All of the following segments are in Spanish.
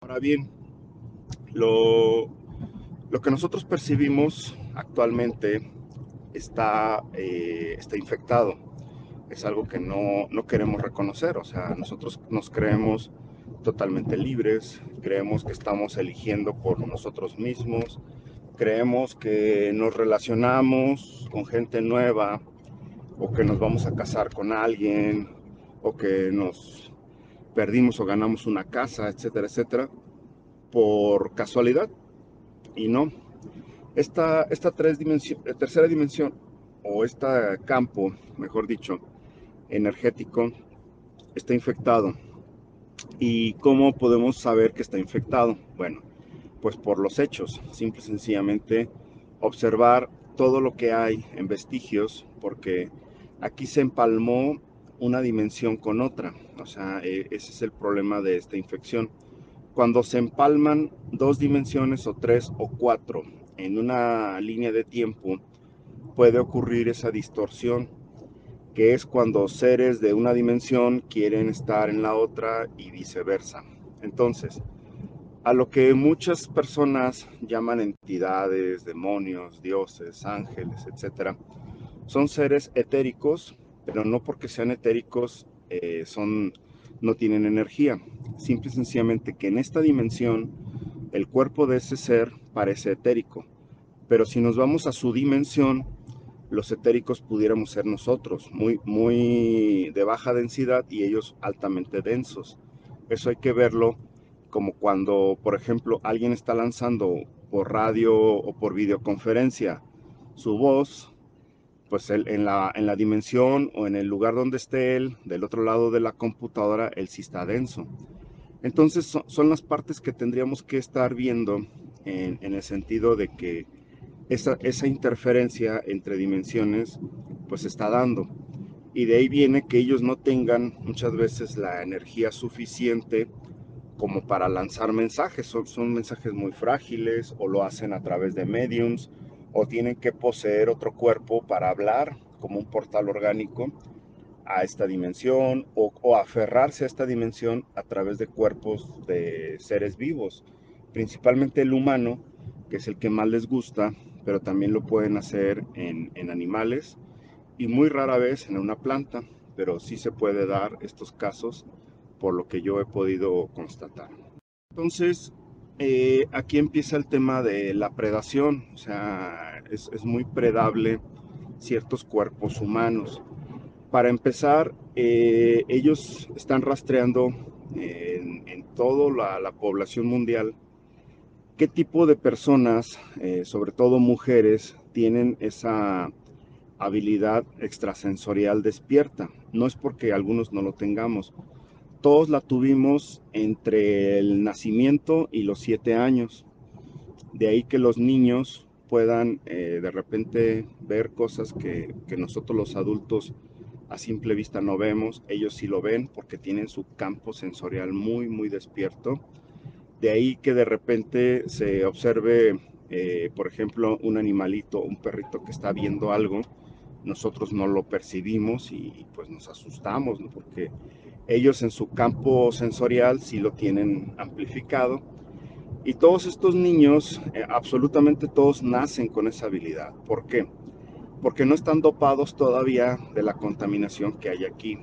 Ahora bien, lo, lo que nosotros percibimos actualmente está infectado. Es algo que no queremos reconocer. O sea, nosotros nos creemos totalmente libres, creemos que estamos eligiendo por nosotros mismos, creemos que nos relacionamos con gente nueva o que nos vamos a casar con alguien o que nos perdimos o ganamos una casa, etcétera, etcétera, por casualidad. Y no, esta tercera dimensión, o este campo, mejor dicho, energético, está infectado. ¿Y cómo podemos saber que está infectado? Bueno, pues por los hechos, simple y sencillamente observar todo lo que hay en vestigios, porque aquí se empalmó una dimensión con otra. O sea, ese es el problema de esta infección. Cuando se empalman dos dimensiones o tres o cuatro en una línea de tiempo, puede ocurrir esa distorsión, que es cuando seres de una dimensión quieren estar en la otra y viceversa. Entonces, a lo que muchas personas llaman entidades, demonios, dioses, ángeles, etcétera, son seres etéricos, pero no porque sean etéricos no tienen energía. Simple y sencillamente que en esta dimensión el cuerpo de ese ser parece etérico, pero si nos vamos a su dimensión, los etéricos pudiéramos ser nosotros, muy de baja densidad y ellos altamente densos. Eso hay que verlo como cuando, por ejemplo, alguien está lanzando por radio o por videoconferencia su voz, pues él, en la dimensión o en el lugar donde esté él, del otro lado de la computadora, él sí está denso. Entonces son las partes que tendríamos que estar viendo en el sentido de que esa interferencia entre dimensiones pues se está dando. Y de ahí viene que ellos no tengan muchas veces la energía suficiente como para lanzar mensajes. Son mensajes muy frágiles o lo hacen a través de mediums o tienen que poseer otro cuerpo para hablar como un portal orgánico a esta dimensión o aferrarse a esta dimensión a través de cuerpos de seres vivos, principalmente el humano, que es el que más les gusta, pero también lo pueden hacer en animales y muy rara vez en una planta, pero sí se puede dar estos casos por lo que yo he podido constatar. Entonces, aquí empieza el tema de la predación. O sea, es muy predable ciertos cuerpos humanos. Para empezar, ellos están rastreando en toda la población mundial qué tipo de personas, sobre todo mujeres, tienen esa habilidad extrasensorial despierta. No es porque algunos no lo tengamos. Todos la tuvimos entre el nacimiento y los 7 años. De ahí que los niños puedan de repente ver cosas que nosotros los adultos a simple vista no vemos. Ellos sí lo ven porque tienen su campo sensorial muy despierto. De ahí que de repente se observe, por ejemplo, un animalito, un perrito que está viendo algo, nosotros no lo percibimos y pues nos asustamos, ¿no? Porque ellos en su campo sensorial sí lo tienen amplificado. Y todos estos niños, absolutamente todos nacen con esa habilidad. ¿Por qué? Porque no están dopados todavía de la contaminación que hay aquí.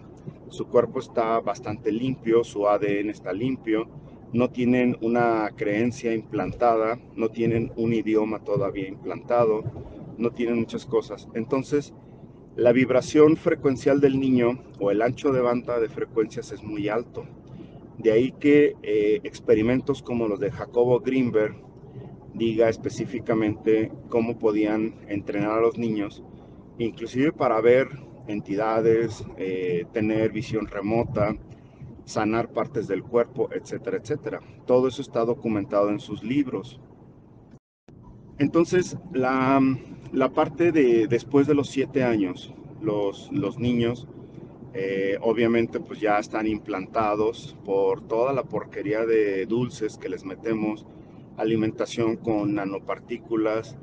Su cuerpo está bastante limpio, su ADN está limpio, no tienen una creencia implantada, no tienen un idioma todavía implantado, no tienen muchas cosas. Entonces, la vibración frecuencial del niño o el ancho de banda de frecuencias es muy alto. De ahí que experimentos como los de Jacobo Greenberg diga específicamente cómo podían entrenar a los niños, inclusive para ver entidades, tener visión remota, sanar partes del cuerpo, etcétera, etcétera. Todo eso está documentado en sus libros. Entonces, la parte de después de los 7 años, los niños obviamente pues ya están implantados por toda la porquería de dulces que les metemos, alimentación con nanopartículas,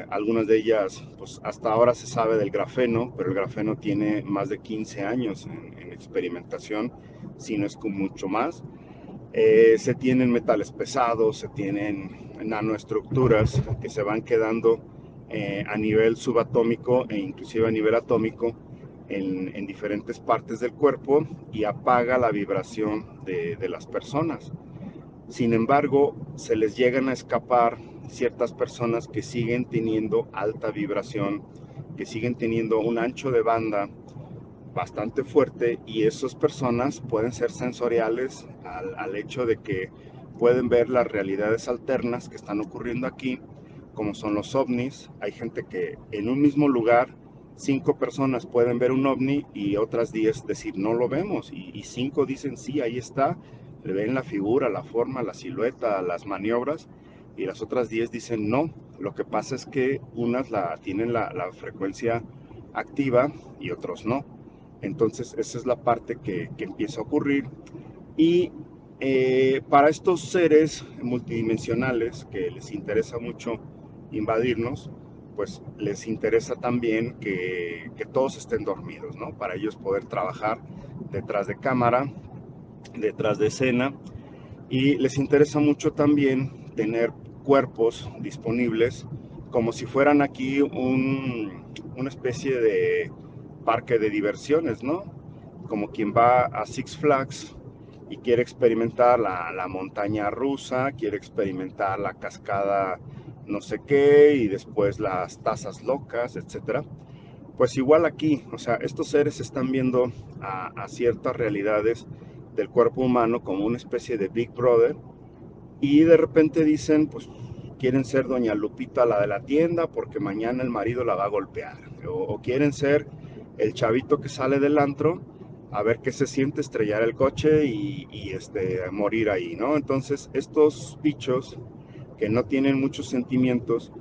algunas de ellas pues hasta ahora se sabe del grafeno, pero el grafeno tiene más de 15 años en experimentación, si no es con mucho más. Se tienen metales pesados, se tienen nanoestructuras que se van quedando a nivel subatómico e inclusive a nivel atómico en diferentes partes del cuerpo y apaga la vibración de las personas. Sin embargo, se les llegan a escapar ciertas personas que siguen teniendo alta vibración, que siguen teniendo un ancho de banda bastante fuerte, y esas personas pueden ser sensoriales al hecho de que pueden ver las realidades alternas que están ocurriendo aquí, como son los ovnis. Hay gente que en un mismo lugar, 5 personas pueden ver un ovni y otras 10 decir no lo vemos, y 5 dicen sí, ahí está, le ven la figura, la forma, la silueta, las maniobras, y las otras 10 dicen no. Lo que pasa es que unas tienen la frecuencia activa y otros no. Entonces esa es la parte que empieza a ocurrir. Y para estos seres multidimensionales que les interesa mucho invadirnos, pues les interesa también que todos estén dormidos, ¿no? Para ellos poder trabajar detrás de cámara, detrás de escena, y les interesa mucho también tener cuerpos disponibles como si fueran aquí una especie de parque de diversiones, ¿no? Como quien va a Six Flags y quiere experimentar la montaña rusa, quiere experimentar la cascada no sé qué, y después las tazas locas, etcétera. Pues igual aquí, o sea, estos seres están viendo a ciertas realidades del cuerpo humano como una especie de Big Brother, y de repente dicen, pues quieren ser doña Lupita, la de la tienda, porque mañana el marido la va a golpear, o quieren ser el chavito que sale del antro a ver qué se siente estrellar el coche y morir ahí, ¿no? Entonces estos bichos que no tienen muchos sentimientos,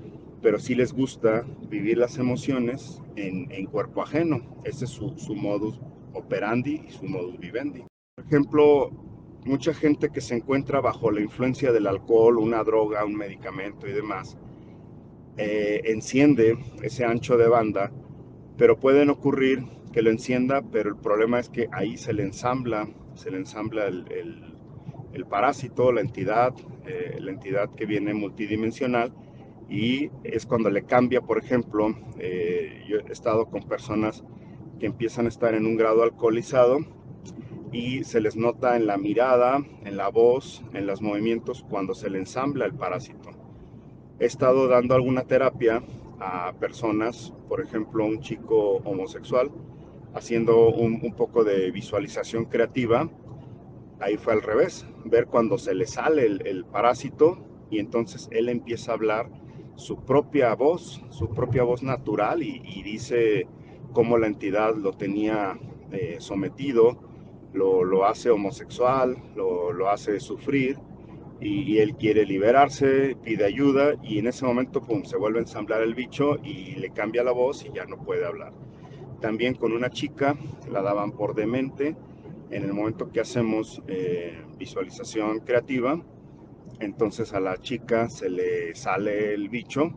pero sí les gusta vivir las emociones en cuerpo ajeno. Ese es su modus operandi y su modus vivendi. Por ejemplo, mucha gente que se encuentra bajo la influencia del alcohol, una droga, un medicamento y demás, enciende ese ancho de banda, pero pueden ocurrir que lo encienda, pero el problema es que ahí se le ensambla el parásito, la entidad que viene multidimensional, y es cuando le cambia. Por ejemplo, yo he estado con personas que empiezan a estar en un grado alcoholizado y se les nota en la mirada, en la voz, en los movimientos cuando se le ensambla el parásito. He estado dando alguna terapia a personas, por ejemplo, un chico homosexual, haciendo un poco de visualización creativa. Ahí fue al revés, ver cuando se le sale el parásito, y entonces él empieza a hablar su propia voz natural, y dice cómo la entidad lo tenía sometido, lo hace homosexual, lo hace sufrir, y él quiere liberarse, pide ayuda, y en ese momento, pum, se vuelve a ensamblar el bicho y le cambia la voz y ya no puede hablar. También con una chica la daban por demente. En el momento que hacemos visualización creativa, entonces a la chica se le sale el bicho,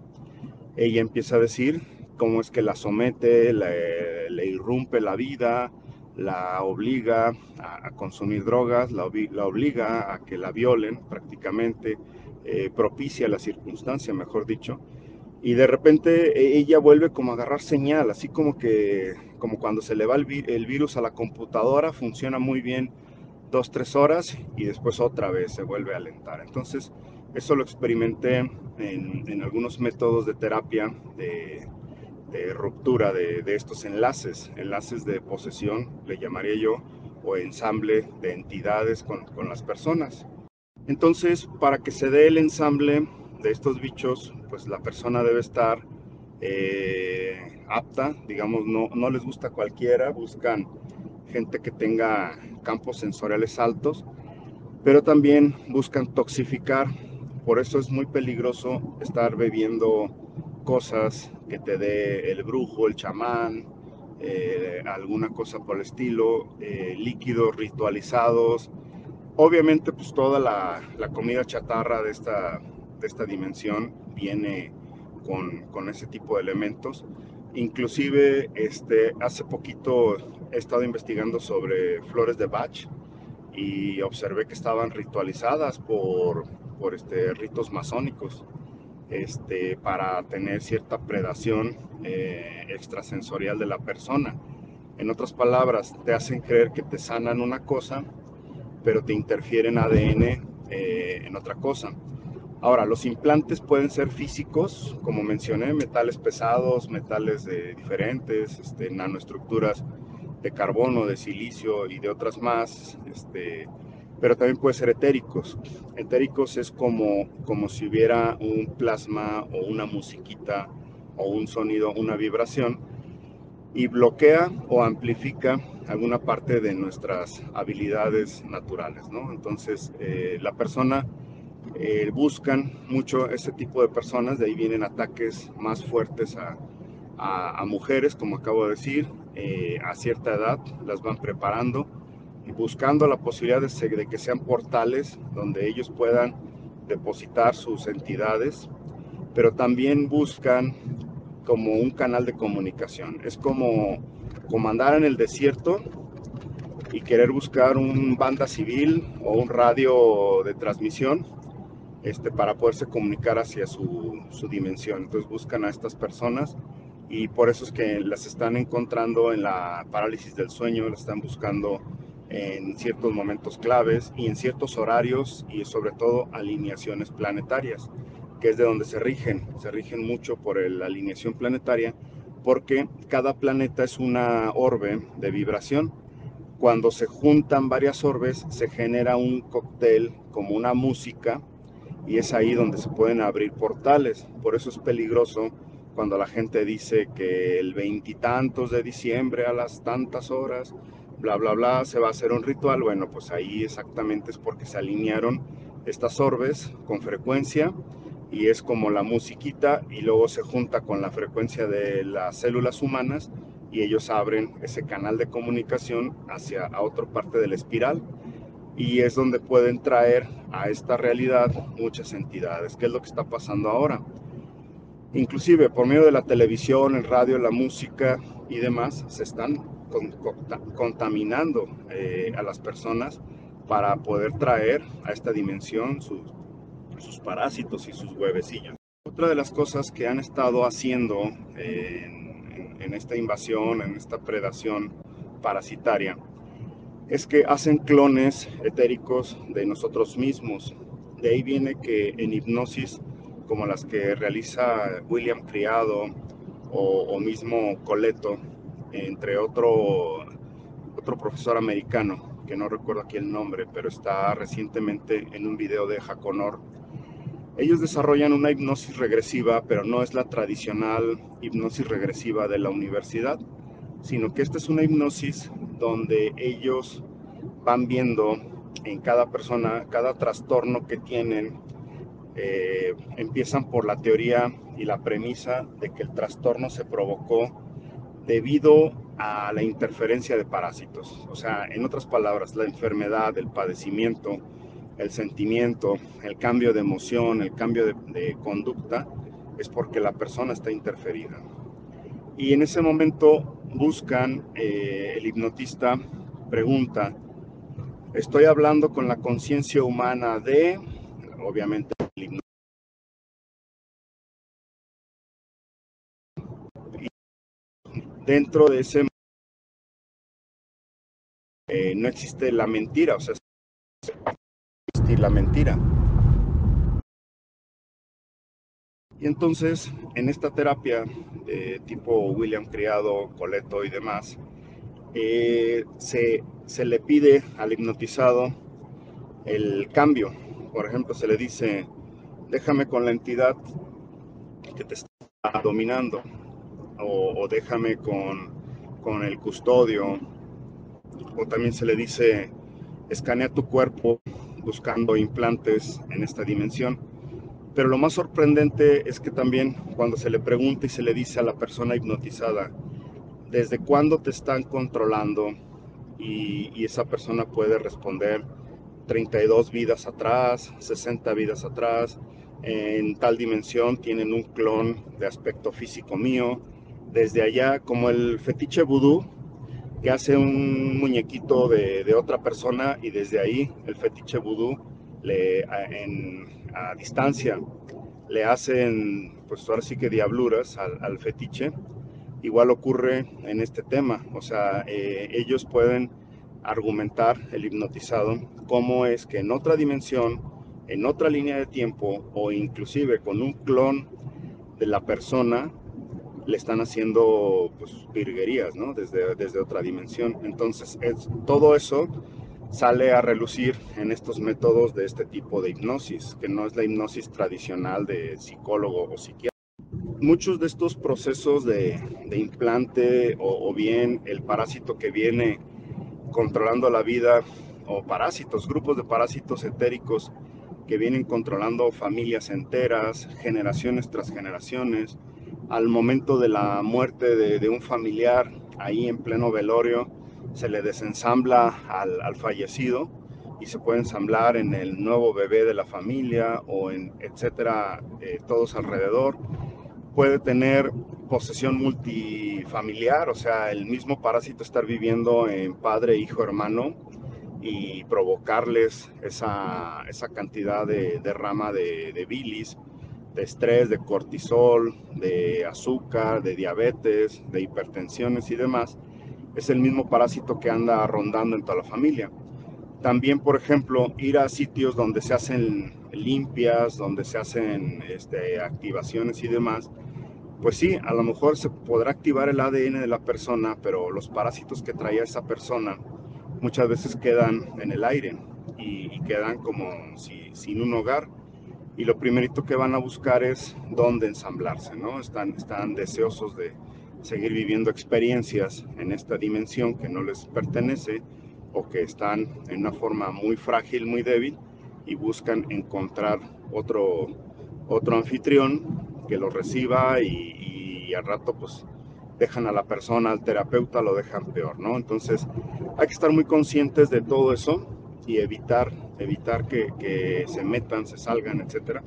ella empieza a decir cómo es que la somete, le irrumpe la vida, la obliga a consumir drogas, la obliga a que la violen prácticamente, propicia la circunstancia, mejor dicho, y de repente ella vuelve como a agarrar señal, así como cuando se le va el virus a la computadora, funciona muy bien 2, 3 horas y después otra vez se vuelve a alentar. Entonces, eso lo experimenté en algunos métodos de terapia de ruptura de estos enlaces de posesión, le llamaría yo, o ensamble de entidades con las personas. Entonces, para que se dé el ensamble de estos bichos, pues la persona debe estar apta, digamos, no les gusta cualquiera, buscan gente que tenga campos sensoriales altos, pero también buscan toxificar. Por eso es muy peligroso estar bebiendo cosas que te dé el brujo, el chamán, alguna cosa por el estilo, líquidos ritualizados. Obviamente, pues toda la comida chatarra de esta dimensión viene con ese tipo de elementos. Inclusive, hace poquito he estado investigando sobre flores de Bach, y observé que estaban ritualizadas por ritos masónicos, para tener cierta predación extrasensorial de la persona. En otras palabras, te hacen creer que te sanan una cosa, pero te interfieren ADN en otra cosa. Ahora, los implantes pueden ser físicos, como mencioné, metales pesados, metales diferentes, nanoestructuras de carbono, de silicio y de otras más, pero también puede ser etéricos. Etéricos es como si hubiera un plasma o una musiquita o un sonido, una vibración, y bloquea o amplifica alguna parte de nuestras habilidades naturales, ¿no? Entonces, la persona buscan mucho ese tipo de personas, de ahí vienen ataques más fuertes a mujeres, como acabo de decir, a cierta edad, las van preparando y buscando la posibilidad de que sean portales donde ellos puedan depositar sus entidades, pero también buscan como un canal de comunicación. Es como andar en el desierto y querer buscar un banda civil o un radio de transmisión para poderse comunicar hacia su dimensión. Entonces buscan a estas personas y por eso es que las están encontrando en la parálisis del sueño, las están buscando en ciertos momentos claves y en ciertos horarios y sobre todo alineaciones planetarias, que es de donde se rigen mucho por la alineación planetaria, porque cada planeta es una orbe de vibración. Cuando se juntan varias orbes se genera un cóctel como una música y es ahí donde se pueden abrir portales. Por eso es peligroso cuando la gente dice que el veintitantos de diciembre a las tantas horas, bla, bla, bla, se va a hacer un ritual. Bueno, pues ahí exactamente es porque se alinearon estas orbes con frecuencia y es como la musiquita y luego se junta con la frecuencia de las células humanas y ellos abren ese canal de comunicación a otra parte de la espiral y es donde pueden traer a esta realidad muchas entidades. ¿Qué es lo que está pasando ahora? Inclusive por medio de la televisión, el radio, la música y demás, se están contaminando a las personas para poder traer a esta dimensión sus parásitos y sus huevecillos. Otra de las cosas que han estado haciendo en esta invasión, en esta predación parasitaria, es que hacen clones etéricos de nosotros mismos. De ahí viene que en hipnosis, como las que realiza William Criado o mismo Coleto, entre otro profesor americano, que no recuerdo aquí el nombre, pero está recientemente en un video de Jaconor. Ellos desarrollan una hipnosis regresiva, pero no es la tradicional hipnosis regresiva de la universidad, sino que esta es una hipnosis donde ellos van viendo en cada persona, cada trastorno que tienen. Empiezan por la teoría y la premisa de que el trastorno se provocó debido a la interferencia de parásitos. O sea, en otras palabras, la enfermedad, el padecimiento, el sentimiento, el cambio de emoción, el cambio de conducta, es porque la persona está interferida. Y en ese momento buscan, el hipnotista pregunta, estoy hablando con la conciencia humana obviamente, el hipnotista. Dentro de ese no existe la mentira, o sea, existe la mentira. Y entonces, en esta terapia de tipo William Criado, Coleto y demás, se le pide al hipnotizado el cambio. Por ejemplo, se le dice, déjame con la entidad que te está dominando, o déjame con el custodio, o también se le dice, escanea tu cuerpo buscando implantes en esta dimensión. Pero lo más sorprendente es que también cuando se le pregunta y se le dice a la persona hipnotizada, ¿desde cuándo te están controlando? Y esa persona puede responder 32 vidas atrás, 60 vidas atrás, en tal dimensión tienen un clon de aspecto físico mío. Desde allá, como el fetiche vudú, que hace un muñequito de otra persona y desde ahí el fetiche vudú a distancia le hacen, pues ahora sí que diabluras al fetiche. Igual ocurre en este tema, o sea, ellos pueden argumentar, el hipnotizado, cómo es que en otra dimensión, en otra línea de tiempo o inclusive con un clon de la persona, le están haciendo pues virguerías, ¿no? Desde otra dimensión. Entonces, todo eso sale a relucir en estos métodos de este tipo de hipnosis, que no es la hipnosis tradicional de psicólogo o psiquiatra. Muchos de estos procesos de implante o bien el parásito que viene controlando la vida o parásitos, grupos de parásitos etéricos que vienen controlando familias enteras, generaciones tras generaciones, al momento de la muerte de un familiar, ahí en pleno velorio, se le desensambla al fallecido y se puede ensamblar en el nuevo bebé de la familia o en etcétera, todos alrededor. Puede tener posesión multifamiliar, o sea, el mismo parásito estar viviendo en padre, hijo, hermano y provocarles esa cantidad de rama de bilis, de estrés, de cortisol, de azúcar, de diabetes, de hipertensiones y demás. Es el mismo parásito que anda rondando en toda la familia. También, por ejemplo, ir a sitios donde se hacen limpias, donde se hacen activaciones y demás, pues sí, a lo mejor se podrá activar el ADN de la persona, pero los parásitos que traía esa persona muchas veces quedan en el aire y quedan como sin un hogar. Y lo primerito que van a buscar es dónde ensamblarse, ¿no? Están deseosos de seguir viviendo experiencias en esta dimensión que no les pertenece o que están en una forma muy frágil, muy débil y buscan encontrar otro anfitrión que lo reciba y al rato pues dejan a la persona, al terapeuta lo dejan peor, ¿no? Entonces hay que estar muy conscientes de todo eso y evitar que se metan, se salgan, etcétera.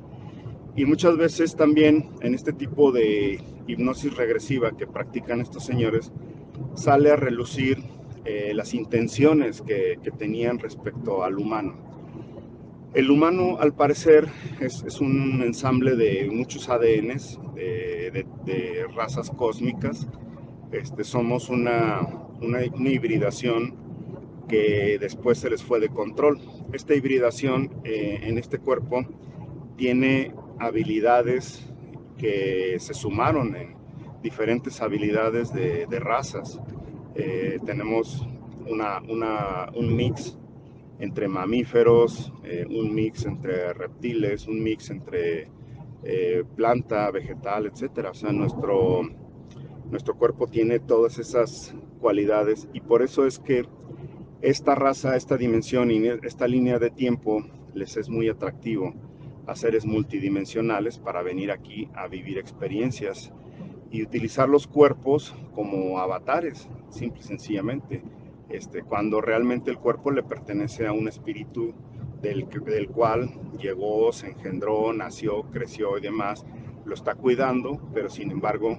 Y muchas veces también en este tipo de hipnosis regresiva que practican estos señores, sale a relucir las intenciones que tenían respecto al humano. El humano, al parecer, es un ensamble de muchos ADNs, de razas cósmicas. Somos una hibridación que después se les fue de control. Esta hibridación en este cuerpo tiene habilidades que se sumaron en diferentes habilidades de razas. Tenemos un mix entre mamíferos, un mix entre reptiles, un mix entre planta, vegetal, etcétera. O sea, nuestro cuerpo tiene todas esas cualidades y por eso es que esta raza, esta dimensión y esta línea de tiempo les es muy atractivo a seres multidimensionales para venir aquí a vivir experiencias y utilizar los cuerpos como avatares, simple y sencillamente, cuando realmente el cuerpo le pertenece a un espíritu del cual llegó, se engendró, nació, creció y demás, lo está cuidando, pero sin embargo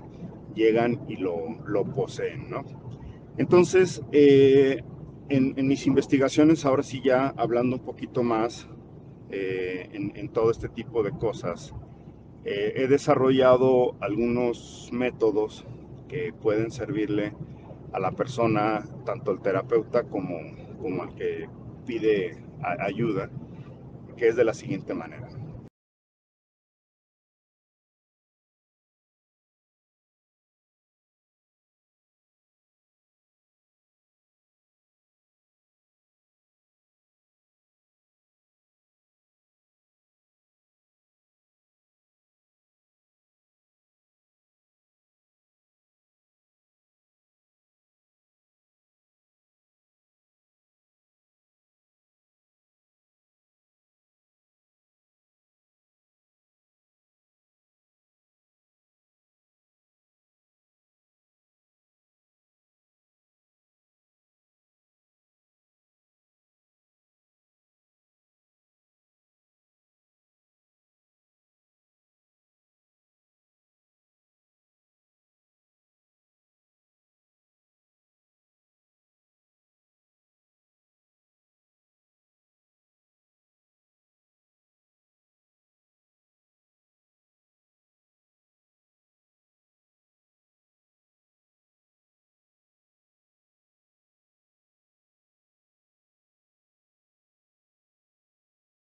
llegan y lo poseen, ¿no? Entonces, en mis investigaciones, ahora sí ya hablando un poquito más en todo este tipo de cosas, he desarrollado algunos métodos que pueden servirle a la persona, tanto el terapeuta como al que pide ayuda, que es de la siguiente manera.